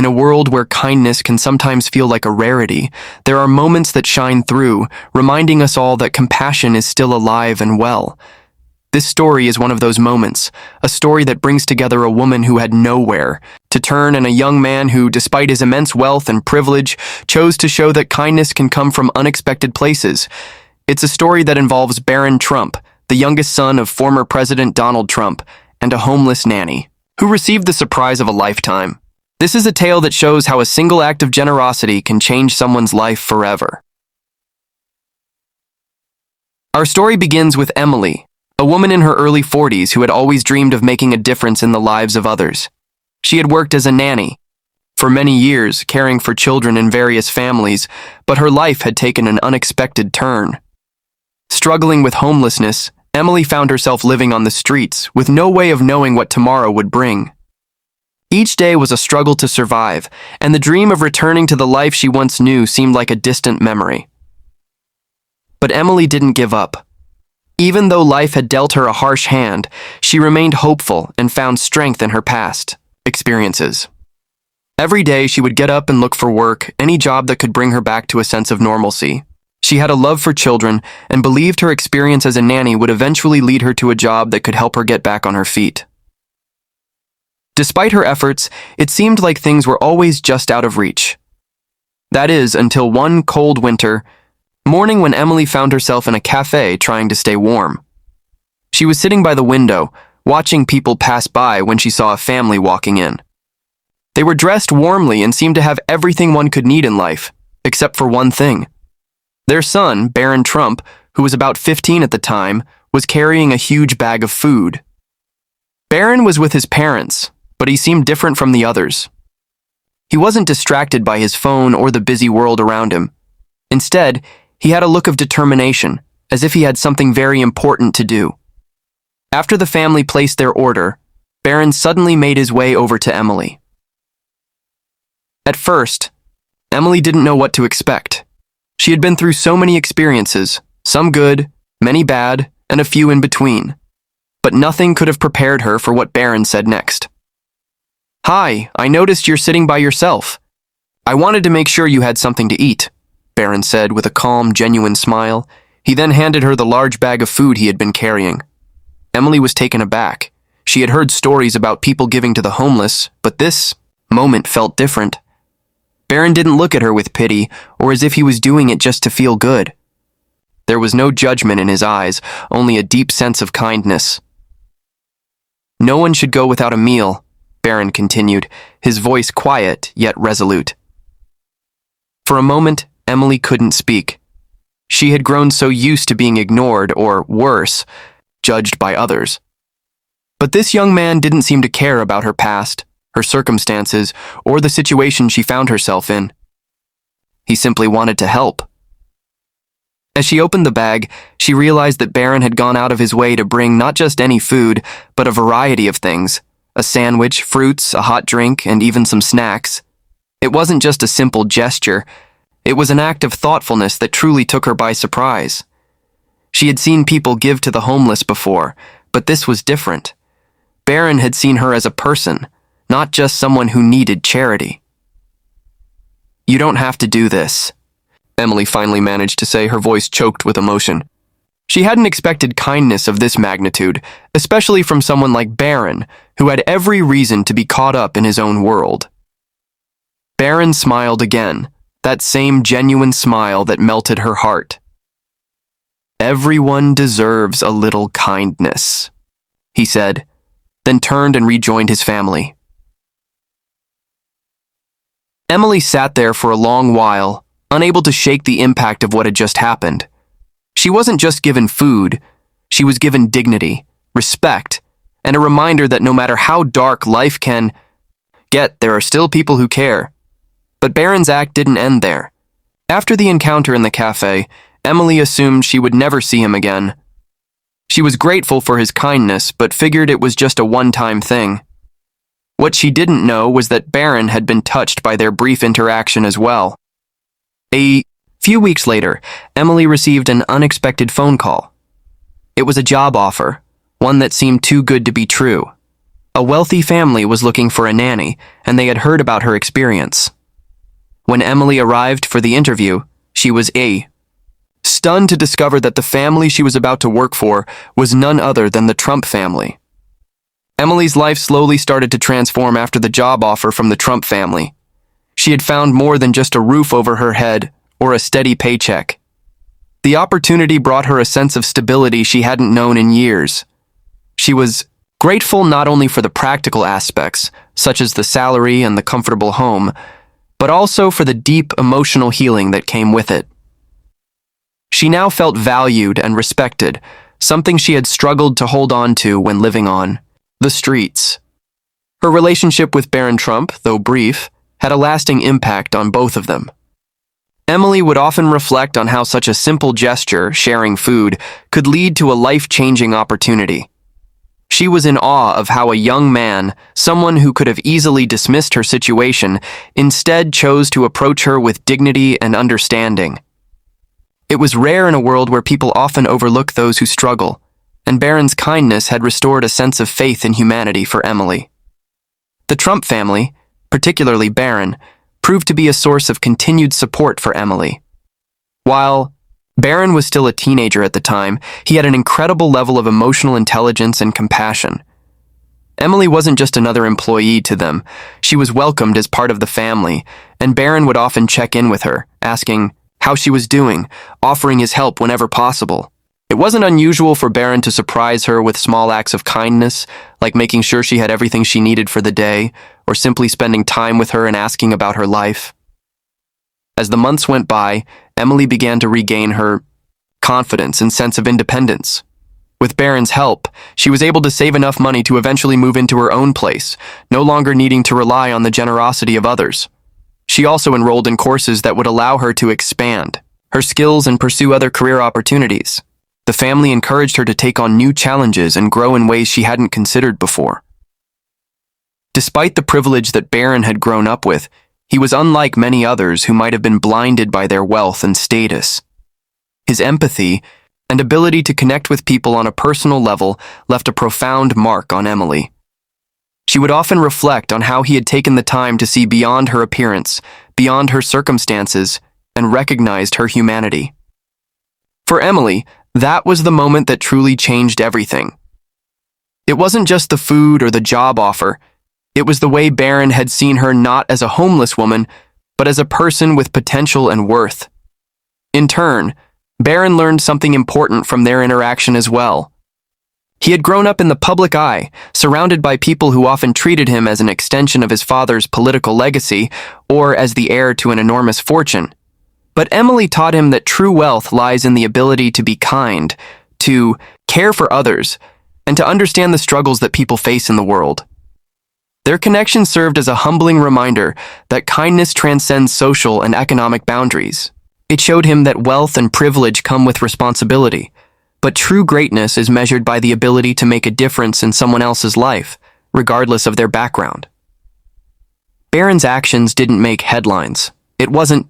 a world where kindness can sometimes feel like a rarity, there are moments that shine through, reminding us all that compassion is still alive and well. This story is one of those moments, a story that brings together a woman who had nowhere to turn and a young man who, despite his immense wealth and privilege, chose to show that kindness can come from unexpected places. It's a story that involves Barron Trump, the youngest son of former President Donald Trump, and a homeless nanny, who received the surprise of a lifetime. This is a tale that shows how a single act of generosity can change someone's life forever. Our story begins with Emily, a woman in her early 40s who had always dreamed of making a difference in the lives of others. She had worked as a nanny for many years, caring for children in various families, but her life had taken an unexpected turn. Struggling with homelessness, Emily found herself living on the streets with no way of knowing what tomorrow would bring. Each day was a struggle to survive, and the dream of returning to the life she once knew seemed like a distant memory. But Emily didn't give up. Even though life had dealt her a harsh hand, she remained hopeful and found strength in her past experiences. Every day she would get up and look for work, any job that could bring her back to a sense of normalcy. She had a love for children and believed her experience as a nanny would eventually lead her to a job that could help her get back on her feet. Despite her efforts, it seemed like things were always just out of reach. That is, until one cold winter morning when Emily found herself in a cafe trying to stay warm. She was sitting by the window, watching people pass by when she saw a family walking in. They were dressed warmly and seemed to have everything one could need in life, except for one thing. Their son, Barron Trump, who was about 15 at the time, was carrying a huge bag of food. Barron was with his parents, but he seemed different from the others. He wasn't distracted by his phone or the busy world around him. Instead, he had a look of determination, as if he had something very important to do. After the family placed their order, Barron suddenly made his way over to Emily. At first, Emily didn't know what to expect. She had been through so many experiences, some good, many bad, and a few in between. But nothing could have prepared her for what Barron said next. "Hi, I noticed you're sitting by yourself. I wanted to make sure you had something to eat," Barron said with a calm, genuine smile. He then handed her the large bag of food he had been carrying. Emily was taken aback. She had heard stories about people giving to the homeless, but this moment felt different. Barron didn't look at her with pity or as if he was doing it just to feel good. There was no judgment in his eyes, only a deep sense of kindness. "No one should go without a meal," Barron continued, his voice quiet yet resolute. For a moment, Emily couldn't speak. She had grown so used to being ignored or, worse, judged by others. But this young man didn't seem to care about her past, her circumstances, or the situation she found herself in. He simply wanted to help. As she opened the bag, she realized that Barron had gone out of his way to bring not just any food, but a variety of things: a sandwich, fruits, a hot drink, and even some snacks. It wasn't just a simple gesture. It was an act of thoughtfulness that truly took her by surprise. She had seen people give to the homeless before, but this was different. Barron had seen her as a person, not just someone who needed charity. "You don't have to do this," Emily finally managed to say, her voice choked with emotion. She hadn't expected kindness of this magnitude, especially from someone like Barron, who had every reason to be caught up in his own world. Barron smiled again, that same genuine smile that melted her heart. "Everyone deserves a little kindness," he said, then turned and rejoined his family. Emily sat there for a long while, unable to shake the impact of what had just happened. She wasn't just given food, she was given dignity, respect, and a reminder that no matter how dark life can get, there are still people who care. But Barron's act didn't end there. After the encounter in the cafe, Emily assumed she would never see him again. She was grateful for his kindness, but figured it was just a one-time thing. What she didn't know was that Barron had been touched by their brief interaction as well. A few weeks later, Emily received an unexpected phone call. It was a job offer, one that seemed too good to be true. A wealthy family was looking for a nanny, and they had heard about her experience. When Emily arrived for the interview, she was stunned to discover that the family she was about to work for was none other than the Trump family. Emily's life slowly started to transform after the job offer from the Trump family. She had found more than just a roof over her head or a steady paycheck. The opportunity brought her a sense of stability she hadn't known in years. She was grateful not only for the practical aspects, such as the salary and the comfortable home, but also for the deep emotional healing that came with it. She now felt valued and respected, something she had struggled to hold on to when living on the streets. Her relationship with Barron Trump, though brief, had a lasting impact on both of them. Emily would often reflect on how such a simple gesture, sharing food, could lead to a life-changing opportunity. She was in awe of how a young man, someone who could have easily dismissed her situation, instead chose to approach her with dignity and understanding. It was rare in a world where people often overlook those who struggle, and Barron's kindness had restored a sense of faith in humanity for Emily. The Trump family, particularly Barron, proved to be a source of continued support for Emily. While Barron was still a teenager at the time, he had an incredible level of emotional intelligence and compassion. Emily wasn't just another employee to them. She was welcomed as part of the family, and Barron would often check in with her, asking how she was doing, offering his help whenever possible. It wasn't unusual for Barron to surprise her with small acts of kindness, like making sure she had everything she needed for the day, or simply spending time with her and asking about her life. As the months went by, Emily began to regain her confidence and sense of independence. With Barron's help, she was able to save enough money to eventually move into her own place, no longer needing to rely on the generosity of others. She also enrolled in courses that would allow her to expand her skills and pursue other career opportunities. The family encouraged her to take on new challenges and grow in ways she hadn't considered before. Despite the privilege that Barron had grown up with, he was unlike many others who might have been blinded by their wealth and status. His empathy and ability to connect with people on a personal level left a profound mark on Emily. She would often reflect on how he had taken the time to see beyond her appearance, beyond her circumstances, and recognized her humanity. For Emily, that was the moment that truly changed everything. It wasn't just the food or the job offer. It was the way Barron had seen her not as a homeless woman, but as a person with potential and worth. In turn, Barron learned something important from their interaction as well. He had grown up in the public eye, surrounded by people who often treated him as an extension of his father's political legacy or as the heir to an enormous fortune. But Emily taught him that true wealth lies in the ability to be kind, to care for others, and to understand the struggles that people face in the world. Their connection served as a humbling reminder that kindness transcends social and economic boundaries. It showed him that wealth and privilege come with responsibility, but true greatness is measured by the ability to make a difference in someone else's life, regardless of their background. Barron's actions didn't make headlines. It wasn't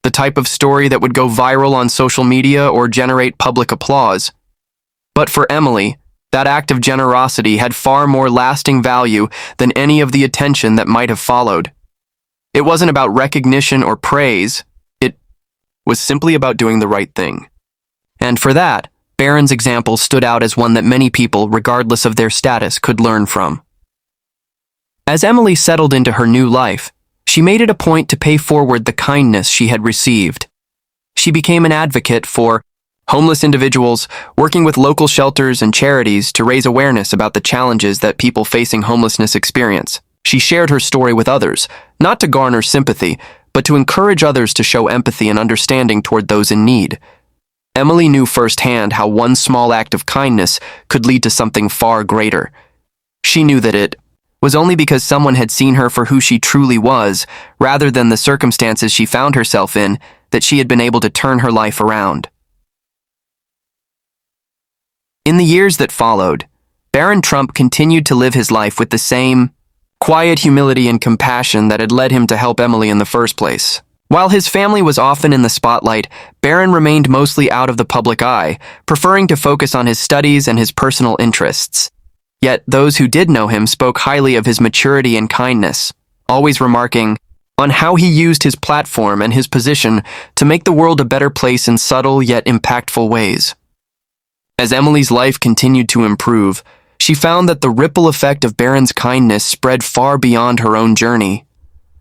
the type of story that would go viral on social media or generate public applause. But for Emily, that act of generosity had far more lasting value than any of the attention that might have followed. It wasn't about recognition or praise. It was simply about doing the right thing. And for that, Barron's example stood out as one that many people, regardless of their status, could learn from. As Emily settled into her new life, she made it a point to pay forward the kindness she had received. She became an advocate for homeless individuals, working with local shelters and charities to raise awareness about the challenges that people facing homelessness experience. She shared her story with others, not to garner sympathy, but to encourage others to show empathy and understanding toward those in need. Emily knew firsthand how one small act of kindness could lead to something far greater. She knew that it was only because someone had seen her for who she truly was, rather than the circumstances she found herself in, that she had been able to turn her life around. In the years that followed, Barron Trump continued to live his life with the same quiet humility and compassion that had led him to help Emily in the first place. While his family was often in the spotlight, Barron remained mostly out of the public eye, preferring to focus on his studies and his personal interests. Yet those who did know him spoke highly of his maturity and kindness, always remarking on how he used his platform and his position to make the world a better place in subtle yet impactful ways. As Emily's life continued to improve, she found that the ripple effect of Barron's kindness spread far beyond her own journey.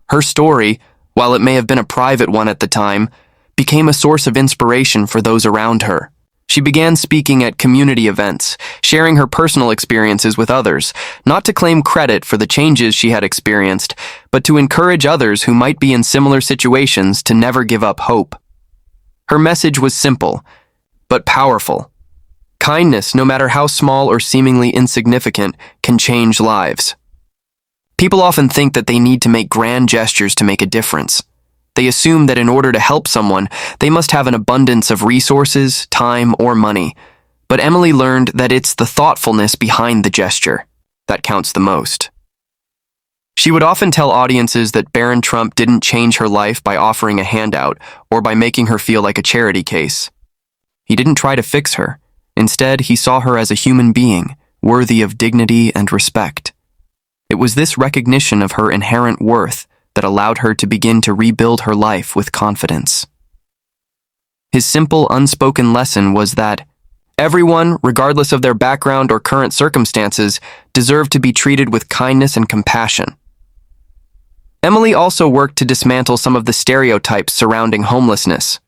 Her story, while it may have been a private one at the time, became a source of inspiration for those around her. She began speaking at community events, sharing her personal experiences with others, not to claim credit for the changes she had experienced, but to encourage others who might be in similar situations to never give up hope. Her message was simple, but powerful. Kindness, no matter how small or seemingly insignificant, can change lives. People often think that they need to make grand gestures to make a difference. They assume that in order to help someone, they must have an abundance of resources, time, or money. But Emily learned that it's the thoughtfulness behind the gesture that counts the most. She would often tell audiences that Barron Trump didn't change her life by offering a handout or by making her feel like a charity case. He didn't try to fix her. Instead, he saw her as a human being, worthy of dignity and respect. It was this recognition of her inherent worth that allowed her to begin to rebuild her life with confidence. His simple, unspoken lesson was that everyone, regardless of their background or current circumstances, deserved to be treated with kindness and compassion. Emily also worked to dismantle some of the stereotypes surrounding homelessness.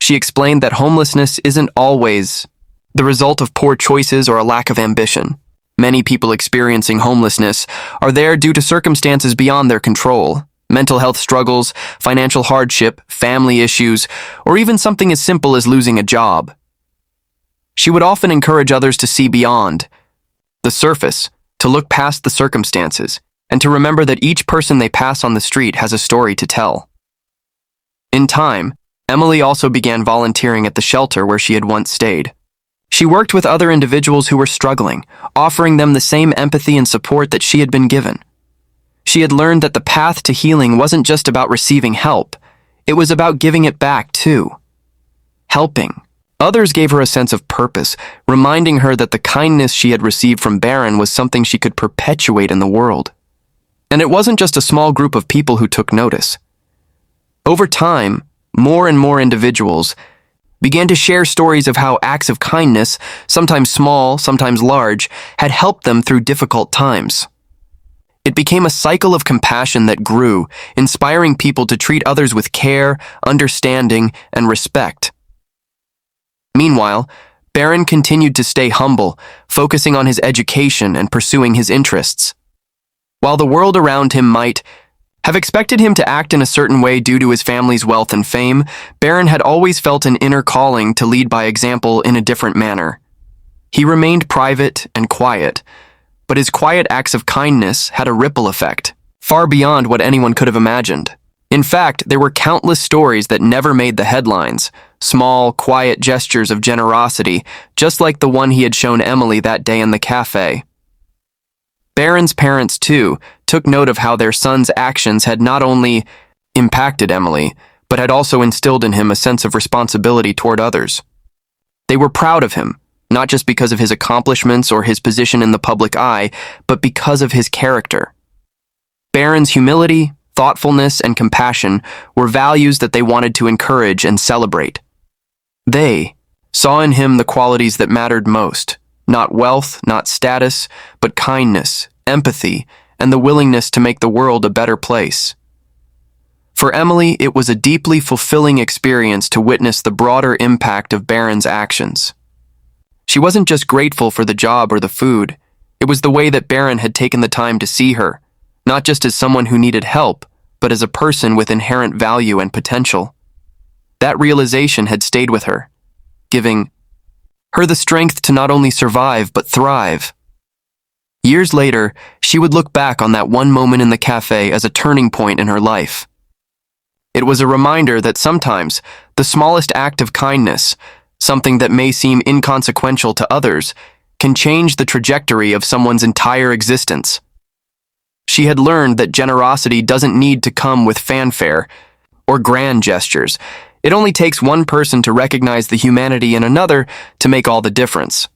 She explained that homelessness isn't always the result of poor choices or a lack of ambition. Many people experiencing homelessness are there due to circumstances beyond their control, mental health struggles, financial hardship, family issues, or even something as simple as losing a job. She would often encourage others to see beyond the surface, to look past the circumstances, and to remember that each person they pass on the street has a story to tell. In time, Emily also began volunteering at the shelter where she had once stayed. She worked with other individuals who were struggling, offering them the same empathy and support that she had been given. She had learned that the path to healing wasn't just about receiving help, it was about giving it back too. Helping others gave her a sense of purpose, reminding her that the kindness she had received from Barron was something she could perpetuate in the world. And it wasn't just a small group of people who took notice. Over time, more and more individuals began to share stories of how acts of kindness, sometimes small, sometimes large, had helped them through difficult times. It became a cycle of compassion that grew, inspiring people to treat others with care, understanding, and respect. Meanwhile, Barron continued to stay humble, focusing on his education and pursuing his interests. While the world around him might have expected him to act in a certain way due to his family's wealth and fame, Barron had always felt an inner calling to lead by example in a different manner. He remained private and quiet, but his quiet acts of kindness had a ripple effect, far beyond what anyone could have imagined. In fact, there were countless stories that never made the headlines, small, quiet gestures of generosity, just like the one he had shown Emily that day in the cafe. Barron's parents, too, took note of how their son's actions had not only impacted Emily, but had also instilled in him a sense of responsibility toward others. They were proud of him, not just because of his accomplishments or his position in the public eye, but because of his character. Barron's humility, thoughtfulness, and compassion were values that they wanted to encourage and celebrate. They saw in him the qualities that mattered most. Not wealth, not status, but kindness, empathy, and the willingness to make the world a better place. For Emily, it was a deeply fulfilling experience to witness the broader impact of Barron's actions. She wasn't just grateful for the job or the food, it was the way that Barron had taken the time to see her, not just as someone who needed help, but as a person with inherent value and potential. That realization had stayed with her, giving her the strength to not only survive, but thrive. Years later, she would look back on that one moment in the cafe as a turning point in her life. It was a reminder that sometimes the smallest act of kindness, something that may seem inconsequential to others, can change the trajectory of someone's entire existence. She had learned that generosity doesn't need to come with fanfare or grand gestures. It only takes one person to recognize the humanity in another to make all the difference.